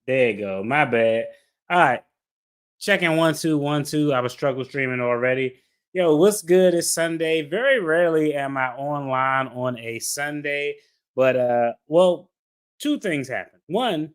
There you go. My bad. All right. Checking 1 2 1 2. I was struggle streaming already. Yo, what's good? It's Sunday. Very rarely am I online on a Sunday, but well, two things happen. One,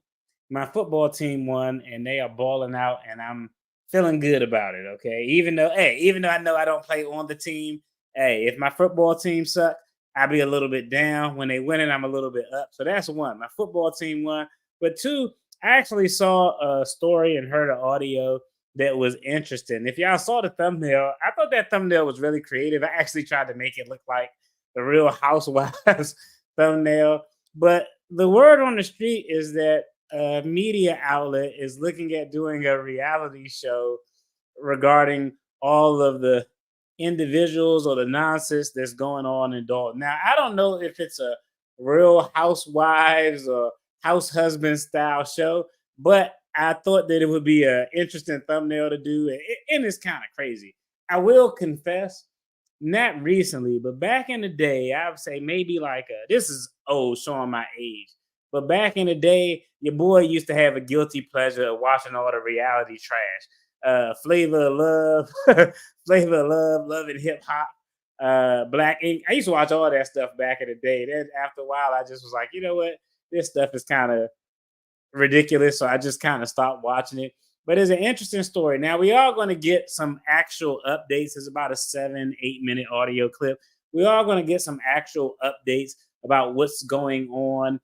my football team won and they are balling out and I'm feeling good about it. Okay. Even though I know I don't play on the team, hey, if my football team suck, I'll be a little bit down. When they win it, I'm a little bit up. So that's one. My football team won. But two, I actually saw a story and heard an audio that was interesting. If y'all saw the thumbnail, I thought that thumbnail was really creative. I actually tried to make it look like the Real Housewives thumbnail. But the word on the street is that a media outlet is looking at doing a reality show regarding all of the individuals or the nonsense that's going on in Dalton. Now, I don't know if it's a Real Housewives or house husband style show, but I thought that it would be an interesting thumbnail to do, and it's kind of crazy. I will confess, not recently, but back in the day, I would say maybe like this is old, showing my age. But back in the day, your boy used to have a guilty pleasure of watching all the reality trash. Flavor of Love, Flavor of Love, Love and Hip Hop, Black Ink. I used to watch all that stuff back in the day. Then after a while, I just was like, you know what? This stuff is kind of ridiculous. So I just kind of stopped watching it. But it's an interesting story. Now we are going to get some actual updates. It's about a 7 8 minute audio clip. We are going to get some actual updates about what's going on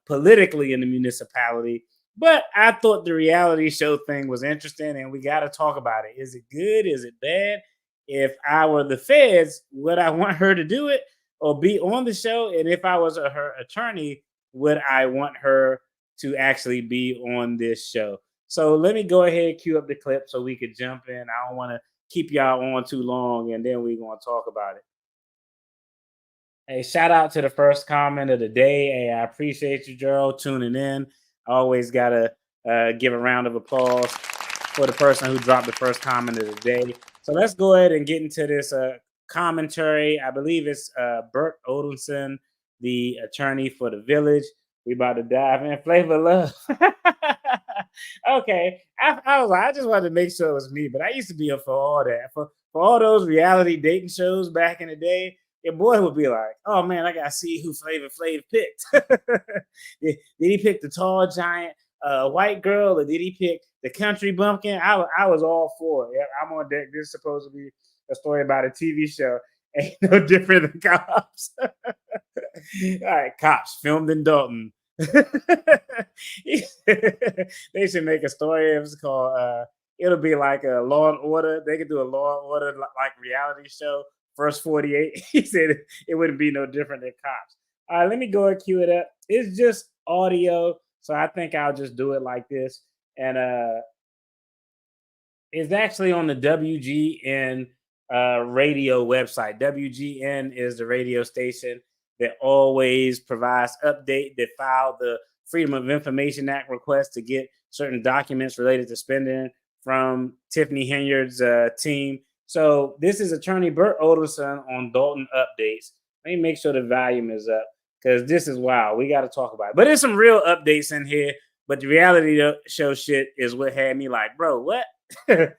politically in the municipality. But I thought the reality show thing was interesting, and we got to talk about it. Is it good? Is it bad? If I were the feds, would I want her to do it or be on the show? And if I was her attorney, would I want her to actually be on this show? So let me go ahead and cue up the clip so we could jump in. I don't want to keep y'all on too long, and then we're going to talk about it. Hey, shout out to the first comment of the day. Hey, I appreciate you, Gerald, tuning in. I always got to give a round of applause for the person who dropped the first comment of the day. So let's go ahead and get into this commentary. I believe it's Bert Odelson, the attorney for the village. We about to dive in. Flavor of Love. Okay. I was like, I just wanted to make sure it was me, but I used to be up for all that. For all those reality dating shows back in the day, your boy would be like, oh man, I gotta see who Flavor Flav picked. did he pick the tall giant white girl, or did he pick the country bumpkin? I was all for it. I'm on deck. This is supposed to be a story about a TV show. Ain't no different than Cops. All right, Cops filmed in Dalton. They should make a story. It's called it'll be like a Law and Order. They could do a Law and Order like reality show. First 48. He said it wouldn't be no different than Cops. All right, let me go and cue it up. It's just audio, so I think I'll just do it like this. And it's actually on the WGN radio website. WGN is the radio station that always provides update that filed the Freedom of Information Act request to get certain documents related to spending from Tiffany Henyard's team. So this is Attorney Bert Odelson on Dalton updates. Let me make sure the volume is up because this is wild. We got to talk about it. But there's some real updates in here. But the reality show shit is what had me like, bro, what? I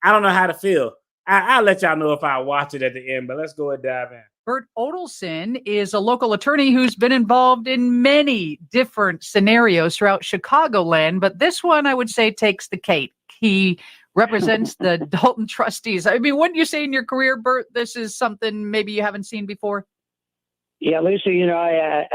don't know how to feel. I'll let y'all know if I watch it at the end, but let's go and dive in. Bert Odelson is a local attorney who's been involved in many different scenarios throughout Chicagoland, but this one I would say takes the cake. He represents the Dalton trustees. I mean, wouldn't you say in your career, Bert, this is something maybe you haven't seen before? Yeah, Lisa, you know, I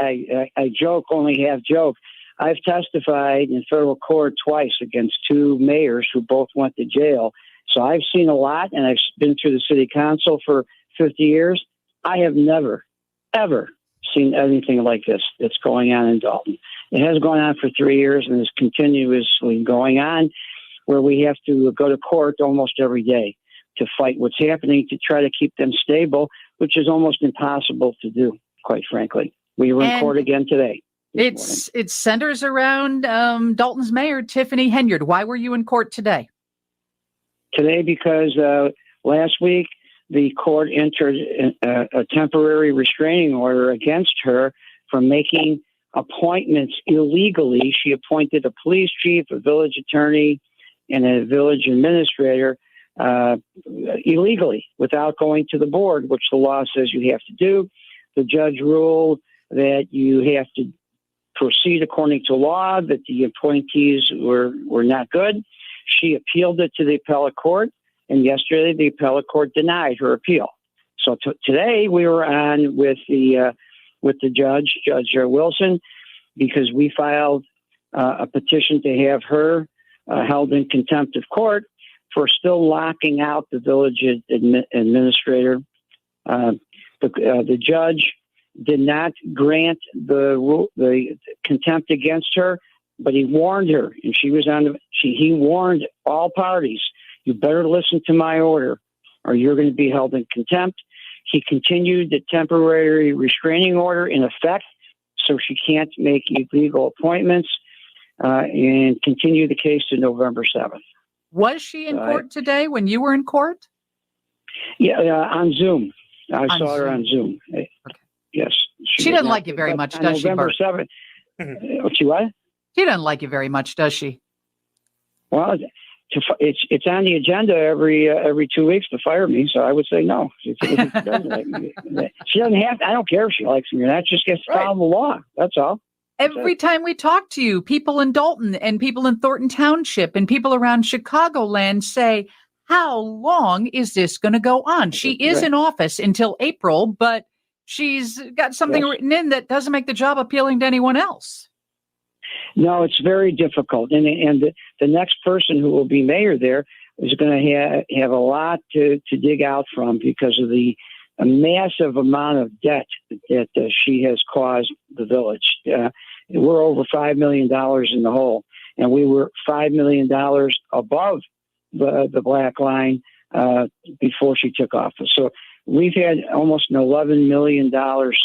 joke, only half joke. I've testified in federal court twice against two mayors who both went to jail. So I've seen a lot, and I've been through the city council for 50 years. I have never, ever seen anything like this that's going on in Dalton. It has gone on for 3 years and is continuously going on, where we have to go to court almost every day to fight what's happening to try to keep them stable, which is almost impossible to do, quite frankly. We were in court again today. It centers around Dalton's mayor, Tiffany Henyard. Why were you in court today? Today, because last week the court entered a temporary restraining order against her from making appointments illegally. She appointed a police chief, a village attorney, and a village administrator illegally without going to the board, which the law says you have to do. The judge ruled that you have to proceed according to law, that the appointees were not good. She appealed it to the appellate court, and yesterday the appellate court denied her appeal. So today we were on with the Judge Wilson, because we filed a petition to have her held in contempt of court for still locking out the village administrator. The judge did not grant the contempt against her, but he warned her, and he warned all parties, you better listen to my order or you're going to be held in contempt. He continued the temporary restraining order in effect, so she can't make illegal appointments, and continue the case to November 7th. Was she in court today when you were in court? Yeah, on Zoom. I saw her on Zoom. Okay. Yes. She doesn't like you very much, does she, November Bert? 7th. She what? She doesn't like you very much, does she? Well, it's on the agenda every 2 weeks to fire me, so I would say no. If she doesn't like me. She doesn't have to. I don't care if she likes me or not. Just gets to follow the law. That's all. Every time we talk to you, people in Dolton and people in Thornton Township and people around Chicagoland say, how long is this going to go on? She is in office until April, but she's got something written in that doesn't make the job appealing to anyone else. No, it's very difficult. And the next person who will be mayor there is going to have a lot to dig out from, because of the massive amount of debt that she has caused the village. We're over $5 million in the hole, and we were $5 million above the black line before she took office. So we've had almost an $11 million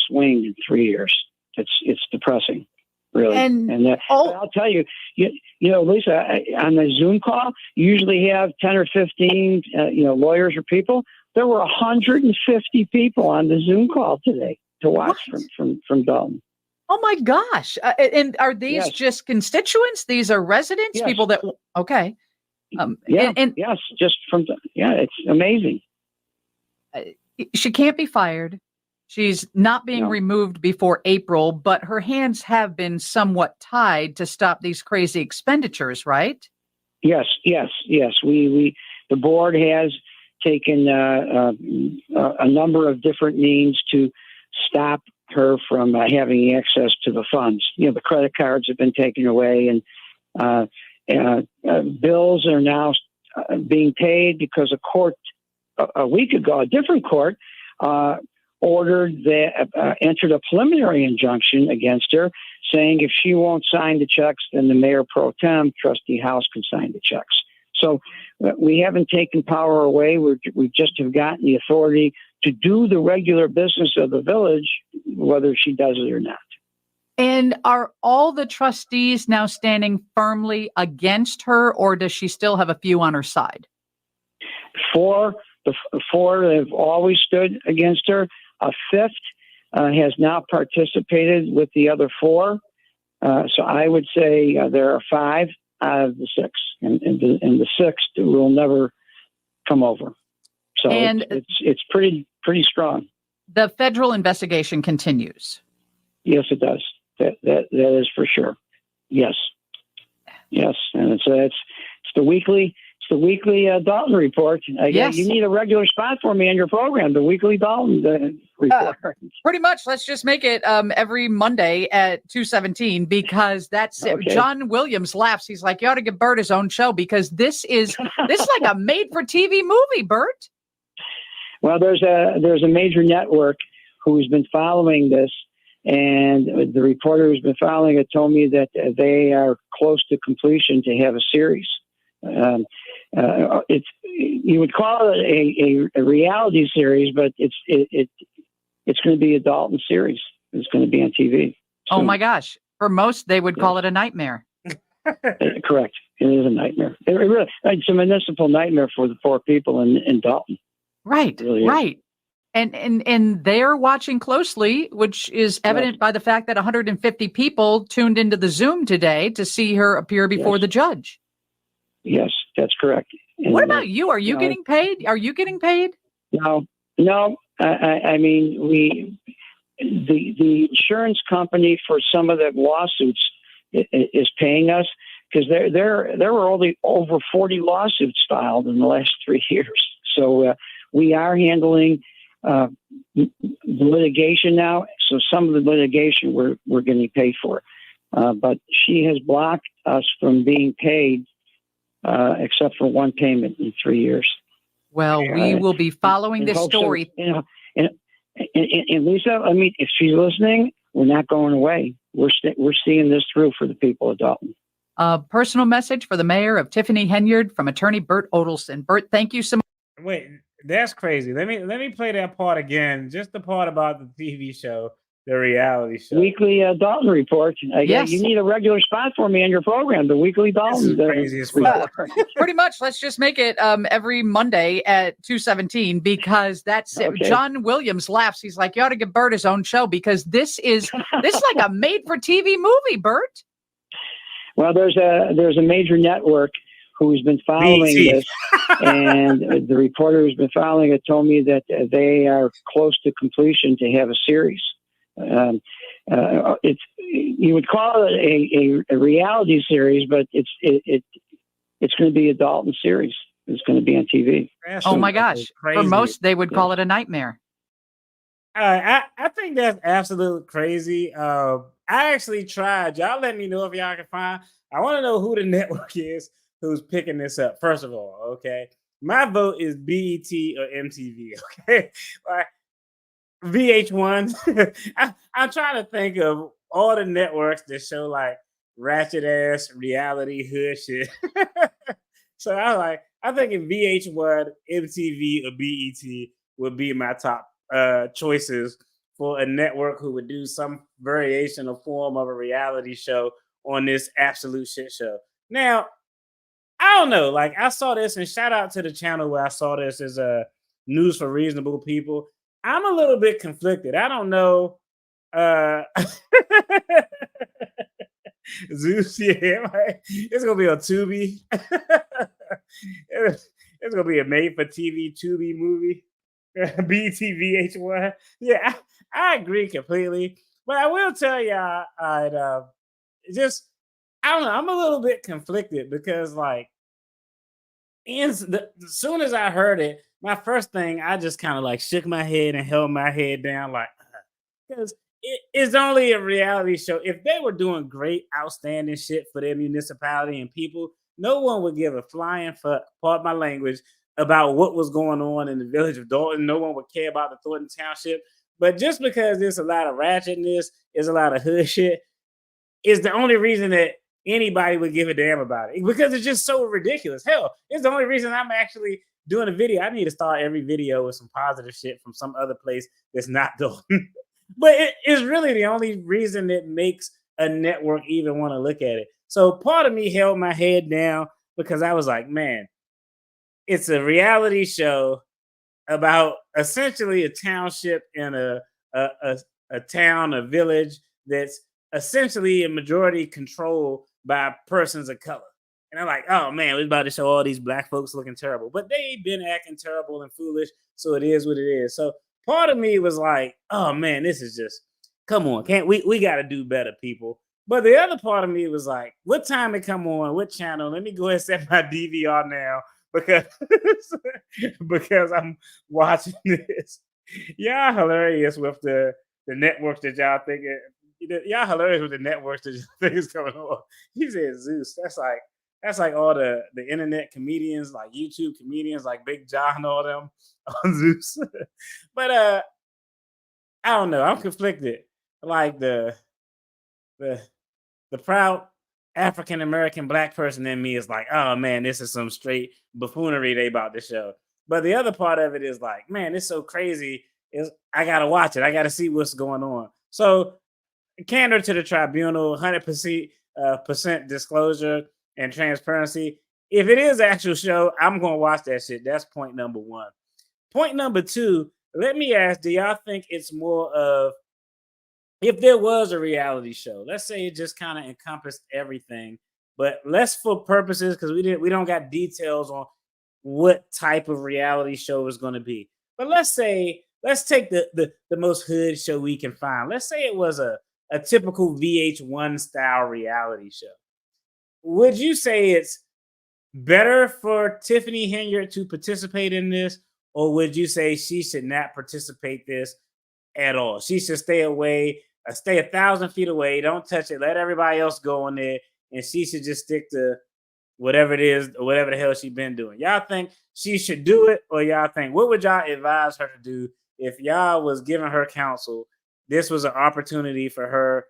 swing in 3 years. It's depressing, really. And I'll tell you, Lisa, on the Zoom call, you usually have 10 or 15, lawyers or people. There were 150 people on the Zoom call today to watch from Dolton. Oh my gosh! And are these just constituents? These are residents, people that okay. Yes, just it's amazing. She can't be fired. She's not being removed before April, but her hands have been somewhat tied to stop these crazy expenditures, right? Yes. The board has taken a number of different means to stop her from having access to the funds. The credit cards have been taken away, and bills are now being paid because a court a week ago, a different court, entered a preliminary injunction against her, saying if she won't sign the checks, then the mayor pro tem, Trustee House, can sign the checks. So we haven't taken power away. We just have gotten the authority to do the regular business of the village, whether she does it or not. And are all the trustees now standing firmly against her, or does she still have a few on her side? Four have always stood against her. A fifth has now participated with the other four. So I would say there are 5 out of the 6, and the 6th will never come over. So it's pretty strong. The federal investigation continues. Yes, it does. That is for sure. Yes, and it's the weekly Dolton report. You need a regular spot for me on your program, the weekly Dolton report. Pretty much. Let's just make it every Monday at 2:17, because that's it. John Williams laughs. He's like, you ought to give Bert his own show, because this is like a made-for-TV movie, Bert. Well, there's a major network who's been following this, and the reporter who's been following it told me that they are close to completion to have a series. You would call it a reality series, but it's going to be a Dolton series. It's going to be on TV. Oh my gosh! For most, they would call it a nightmare. Correct. It is a nightmare. It's a municipal nightmare for the poor people in Dolton. Right. Really right. And they're watching closely, which is evident by the fact that 150 people tuned into the Zoom today to see her appear before the judge. Yes, that's correct. And, what about you? Are you getting paid? Are you getting paid? No. I mean, the insurance company for some of the lawsuits is paying us, because there were only over 40 lawsuits filed in the last 3 years. So we are handling the litigation now. So some of the litigation we're getting paid for, but she has blocked us from being paid, except for one payment in 3 years. Well, we will be following this story. And Lisa, I mean, if she's listening, we're not going away. We're seeing this through for the people of Dolton. A personal message for the mayor of Tiffany Henyard from attorney Bert Odelson. Bert, thank you so much. Wait, that's crazy. Let me play that part again. Just the part about the TV show, the reality show. Weekly Dolton report. Yes. You need a regular spot for me on your program, the weekly Dolton. Crazy as fuck. Pretty much. Let's just make it every Monday at 2:17, because that's it. John Williams laughs. He's like, you ought to give Bert his own show, because this is like a made-for-TV movie, Bert. Well, there's a major network who's been following this, and the reporter who's been following it told me that they are close to completion to have a series. It's, you would call it a reality series, but it's going to be a Dolton series. It's going to be on TV. Oh my gosh! For most, they would call it a nightmare. I think that's absolutely crazy. I actually tried. Y'all let me know if y'all can find. I want to know who the network is who's picking this up. First of all, okay, my vote is BET or MTV. Okay, like VH1. I'm trying to think of all the networks that show like ratchet ass reality hood shit. So I think if VH1, MTV, or BET would be my top choices for a network who would do some variation or form of a reality show on this absolute shit show. Now, I don't know. Like, I saw this, and shout out to the channel where I saw this as News for Reasonable People. I'm a little bit conflicted. I don't know. Zeus, yeah, right? It's gonna be a Tubi. It's gonna be a made-for-TV Tubi movie. BTVH1. Yeah, I agree completely. But I will tell y'all, I don't know. I'm a little bit conflicted because, like, as soon as I heard it, my first thing, I just kind of like shook my head and held my head down, like, because it's only a reality show. If they were doing great, outstanding shit for their municipality and people, no one would give a flying fuck, pardon my language, about what was going on in the village of Dolton. No one would care about the Thornton Township. But just because there's a lot of ratchetness, there's a lot of hood shit, is the only reason that anybody would give a damn about it, because it's just so ridiculous. Hell, it's the only reason I'm actually doing a video. I need to start every video with some positive shit from some other place that's not Dolton. But it is really the only reason that makes a network even want to look at it. So part of me held my head down because I was like, man, it's a reality show about essentially a township in a town, a village that's essentially a majority controlled by persons of color. And I'm like, oh man, we're about to show all these black folks looking terrible. But they've been acting terrible and foolish, so it is what it is. So part of me was like, oh man, this is just, come on, can't we got to do better, people. But the other part of me was like, what time it come on? What channel? Let me go ahead and set my DVR now because because I'm watching this. Y'all hilarious with the networks that y'all think y'all hilarious with the networks that you think is coming on. He said Zeus. That's like all the internet comedians, like YouTube comedians, like Big John and all them on Zeus. But I don't know. I'm conflicted. Like the proud African American black person in me is like, oh man, this is some straight buffoonery they about to show. But the other part of it is like, man, it's so crazy. I gotta watch it. I gotta see what's going on. So, candor to the tribunal, 100% disclosure and transparency. If it is an actual show, I'm gonna watch that shit. That's point number one. Point number two, let me ask, do y'all think it's more of, if there was a reality show, let's say it just kind of encompassed everything, but let's, for purposes, because we don't got details on what type of reality show is going to be. But let's say, let's take the most hood show we can find. Let's say it was a typical VH1 style reality show. Would you say it's better for Tiffany Henyard to participate in this, or would you say she should not participate this at all? She should stay away, stay 1,000 feet away. Don't touch it. Let everybody else go in there, and she should just stick to whatever it is, or whatever the hell she been doing. Y'all think she should do it, or y'all think, what would y'all advise her to do if y'all was giving her counsel? This was an opportunity for her.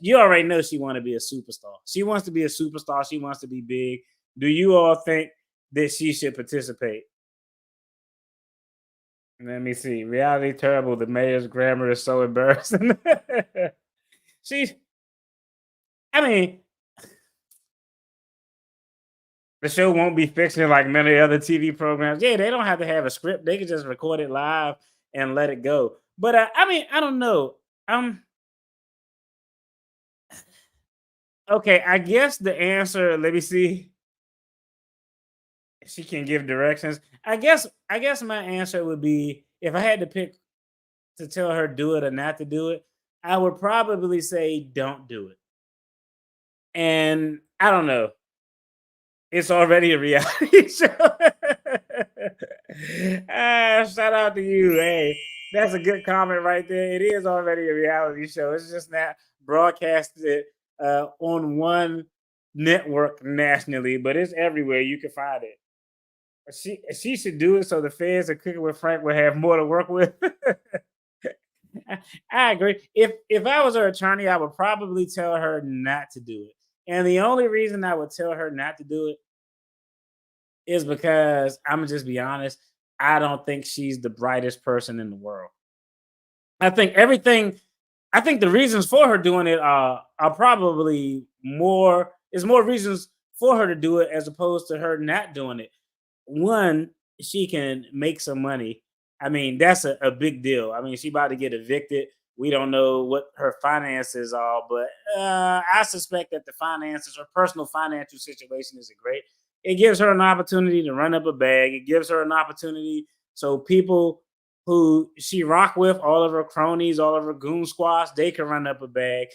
You already know she want to be a superstar. She wants to be a superstar. She wants to be big. Do you all think that she should participate? Let me see. Reality terrible. The mayor's grammar is so embarrassing. she, I mean, the show won't be fiction like many other TV programs. Yeah, they don't have to have a script. They can just record it live and let it go. But I mean, I don't know. Okay, I guess the answer, let me see. She can give directions. I guess my answer would be, if I had to pick to tell her do it or not to do it, I would probably say don't do it. And I don't know. It's already a reality show. Shout out to you. Hey, that's a good comment right there. It is already a reality show. It's just not broadcasted on one network nationally, but it's everywhere. You can find it. She should do it so the feds and Cooking with Frank will have more to work with. I agree. If I was her attorney, I would probably tell her not to do it. And the only reason I would tell her not to do it is because, I'm gonna just be honest, I don't think she's the brightest person in the world. I think everything. I think the reasons for her doing it are probably more. Is more reasons for her to do it as opposed to her not doing it. One, she can make some money. I mean, that's a big deal. I mean, she about to get evicted. We don't know what her finances are, but I suspect that the finances, her personal financial situation isn't great. It gives her an opportunity to run up a bag. It gives her an opportunity so people who she rock with, all of her cronies, all of her goon squads, they can run up a bag.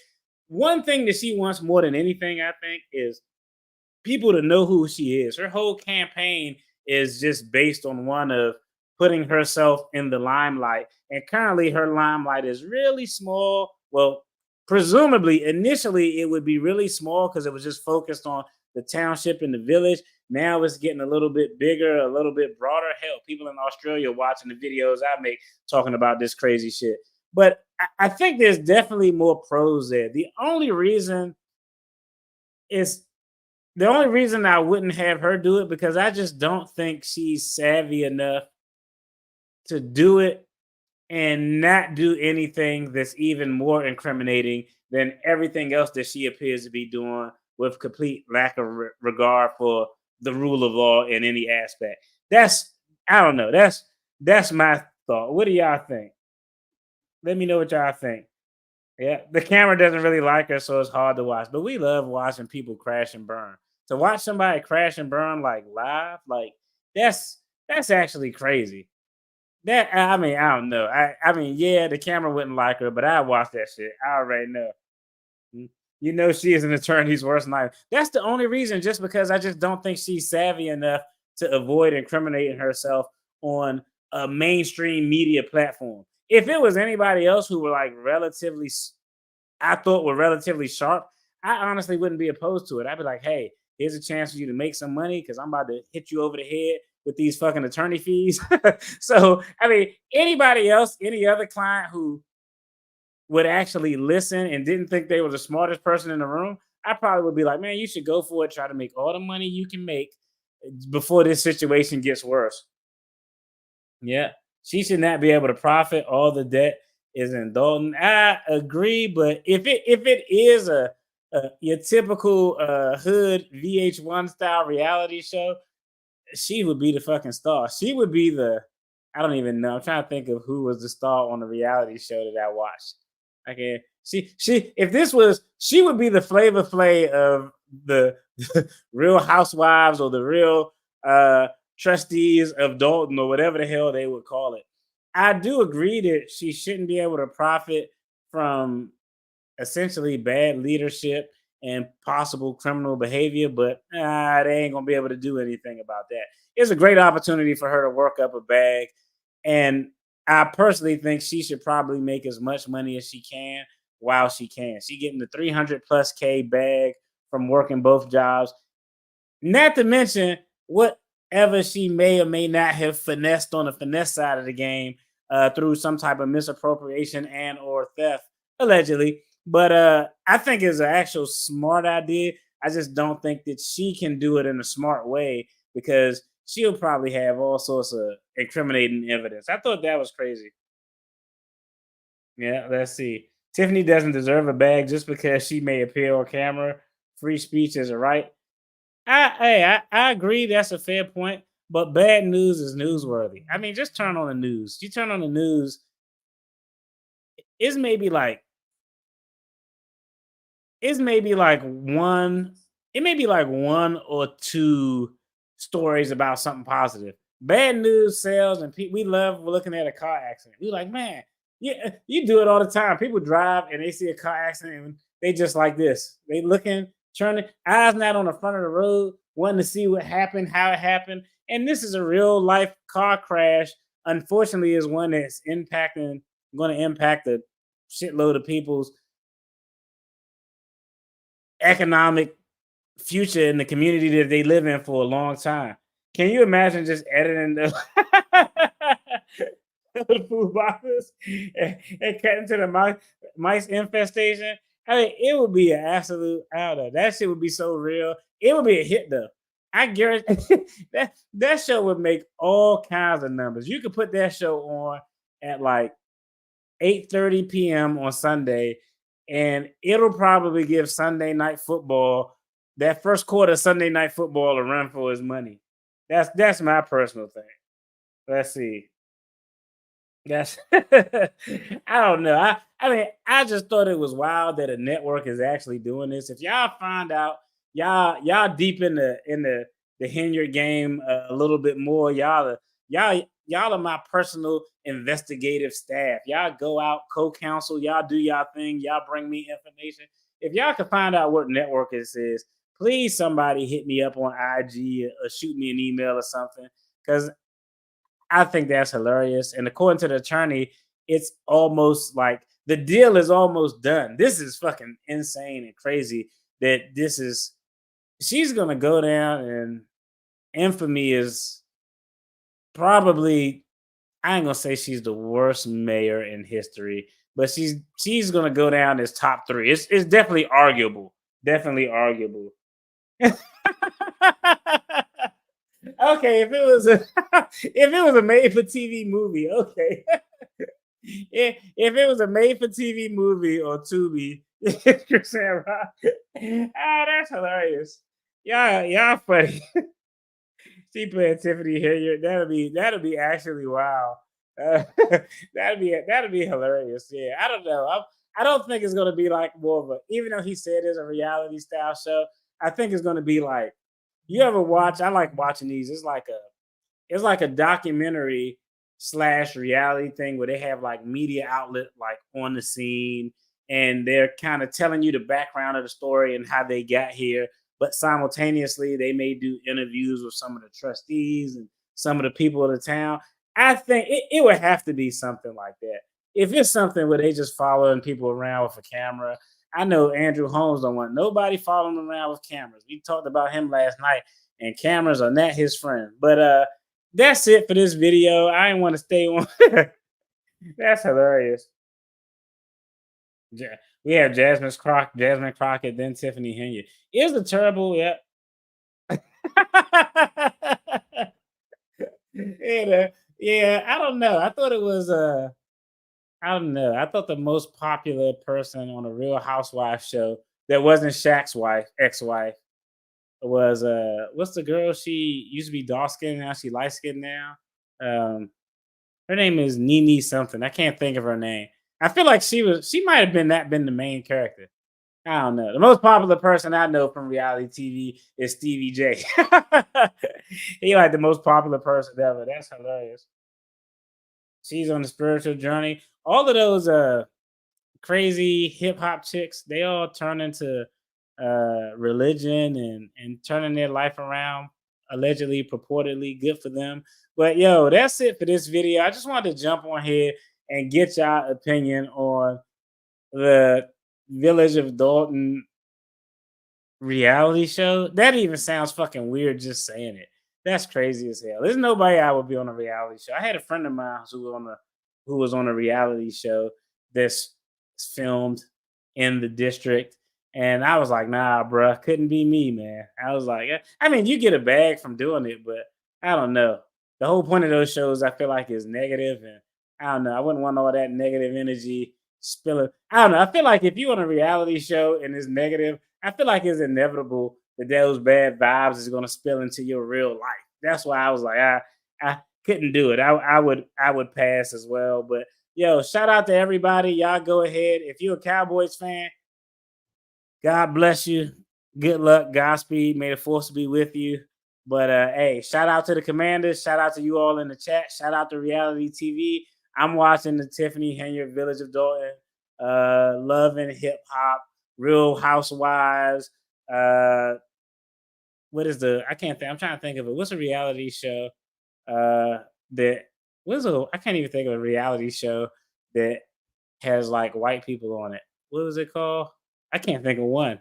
One thing that she wants more than anything, I think, is people to know who she is. Her whole campaign is just based on one of putting herself in the limelight. And currently her limelight is really small. Well, presumably initially it would be really small because it was just focused on the township and the village. Now it's getting a little bit bigger, a little bit broader. Hell, people in Australia watching the videos I make talking about this crazy shit. But I think there's definitely more pros there. Is the only reason I wouldn't have her do it, because I just don't think she's savvy enough to do it and not do anything that's even more incriminating than everything else that she appears to be doing, with complete lack of regard for the rule of law in any aspect. That's, I don't know. That's my thought. What do y'all think? Let me know what y'all think. Yeah, the camera doesn't really like her, so it's hard to watch. But we love watching people crash and burn. To watch somebody crash and burn like live, like that's actually crazy. That, I mean, I don't know. I mean, yeah, the camera wouldn't like her, but I watch that shit. I already know. You know, she is an attorney's worst nightmare. That's the only reason, just because I just don't think she's savvy enough to avoid incriminating herself on a mainstream media platform. If it was anybody else who were like relatively, I thought were relatively sharp, I honestly wouldn't be opposed to it. I'd be like, hey, here's a chance for you to make some money because I'm about to hit you over the head with these fucking attorney fees. So, I mean, anybody else, any other client who would actually listen and didn't think they were the smartest person in the room, I probably would be like, man, you should go for it. Try to make all the money you can make before this situation gets worse. Yeah. She should not be able to profit. All the debt is in Dalton. I agree, but if it is a your typical hood VH1 style reality show, she would be the fucking star. She would be I don't even know. I'm trying to think of who was the star on the reality show that I watched. I can she if this was she would be the Flavor Flav of the Real Housewives or the Real Trustees of Dolton or whatever the hell they would call it. I do agree that she shouldn't be able to profit from essentially bad leadership and possible criminal behavior, but they ain't gonna be able to do anything about that. It's a great opportunity for her to work up a bag, and I personally think she should probably make as much money as she can while she can. She getting the 300 plus K bag from working both jobs. Not to mention whatever she may or may not have finessed on the finesse side of the game through some type of misappropriation and or theft, allegedly. But I think it's an actual smart idea. I just don't think that she can do it in a smart way because she'll probably have all sorts of incriminating evidence. I thought that was crazy. Yeah, let's see. Tiffany doesn't deserve a bag just because she may appear on camera. Free speech is a right. I agree. That's a fair point. But bad news is newsworthy. I mean, just turn on the news. You turn on the news, it's maybe like it's maybe like one. It may be like one or two stories about something positive. Bad news sells, and we love looking at a car accident. We like, man, yeah, you do it all the time. People drive and they see a car accident and they just like this. They looking, turning, eyes not on the front of the road, wanting to see what happened, how it happened. And this is a real life car crash. Unfortunately, is one that's going to impact a shitload of people's economic future in the community that they live in for a long time. Can you imagine just editing the food boxes and cutting to the mice infestation? I mean, it would be an absolute out of that shit would be so real. It would be a hit though. I guarantee that show would make all kinds of numbers. You could put that show on at like 8:30 p.m. on Sunday, and it'll probably give Sunday night football that first quarter of Sunday night football a run for his money. That's my personal thing. Let's see. That's I don't know. I mean, I just thought it was wild that a network is actually doing this. If y'all find out y'all deep in the Henyard game a little bit more, y'all are my personal investigative staff. Y'all go out, co-counsel, y'all do y'all thing, y'all bring me information. If y'all can find out what network this is, please somebody hit me up on IG or shoot me an email or something. Because I think that's hilarious. And according to the attorney, it's almost like the deal is almost done. This is fucking insane and crazy that this is she's gonna go down and infamy is probably I ain't gonna say she's the worst mayor in history, but she's gonna go down as top three. It's definitely arguable. Definitely arguable. Okay, if it was a if it was a made for TV movie, okay. If it was a made for TV movie or Tubi, Chris Rock. That's hilarious. Y'all funny. She playing Tiffany Hilliard. That'll be actually wow. Uh, that'd be hilarious. Yeah, I don't know. I don't think it's gonna be like more of a. Even though he said it's a reality style show, I think it's gonna be like you ever watch. I like watching these. It's like a documentary slash reality thing where they have like media outlet like on the scene and they're kind of telling you the background of the story and how they got here, but simultaneously they may do interviews with some of the trustees and some of the people of the town. I think it would have to be something like that. If it's something where they just following people around with a camera, I know Andrew Holmes don't want nobody following him around with cameras. We talked about him last night, and cameras are not his friend. But that's it for this video. I didn't want to stay on. That's hilarious. We have Jasmine Crockett, then Tiffany Henyard. Is a terrible, yeah. Yeah, I don't know. I thought it was I don't know. I thought the most popular person on a Real Housewives show that wasn't Shaq's wife, ex-wife, was what's the girl? She used to be dark skinned, now she light skinned now. Um Her name is Nene something. I can't think of her name. I feel like she might have been the main character. I don't know. The most popular person I know from reality TV is Stevie J. He like the most popular person ever. That's hilarious. She's on the spiritual journey. All of those crazy hip hop chicks, they all turn into religion and turning their life around, allegedly, purportedly. Good for them. But yo, that's it for this video. I just wanted to jump on here and get y'all opinion on the Village of Dalton reality show. That even sounds fucking weird just saying it. That's crazy as hell. There's nobody I would be on a reality show. I had a friend of mine who was on a reality show that's filmed in the district. And I was like, nah, bruh, couldn't be me, man. I was like, I mean, you get a bag from doing it, but I don't know. The whole point of those shows, I feel like, is negative, and I don't know. I wouldn't want all that negative energy spilling. I don't know. I feel like if you're on a reality show and it's negative, I feel like it's inevitable that those bad vibes is going to spill into your real life. That's why I was like, I couldn't do it. I would pass as well. But yo, shout out to everybody. Y'all go ahead. If you're a Cowboys fan, God bless you. Good luck. Godspeed. May the force be with you. But hey, shout out to the Commanders. Shout out to you all in the chat. Shout out to reality TV. I'm watching the Tiffany Henry Village of Dalton. Love and hip hop. Real Housewives. What is the? I can't think. I'm trying to think of it. What's a reality show? That I can't even think of a reality show that has like white people on it. What was it called? I can't think of one.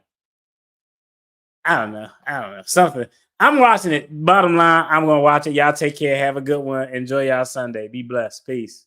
I don't know. Something. I'm watching it. Bottom line, I'm gonna watch it. Y'all take care. Have a good one. Enjoy y'all Sunday. Be blessed. Peace.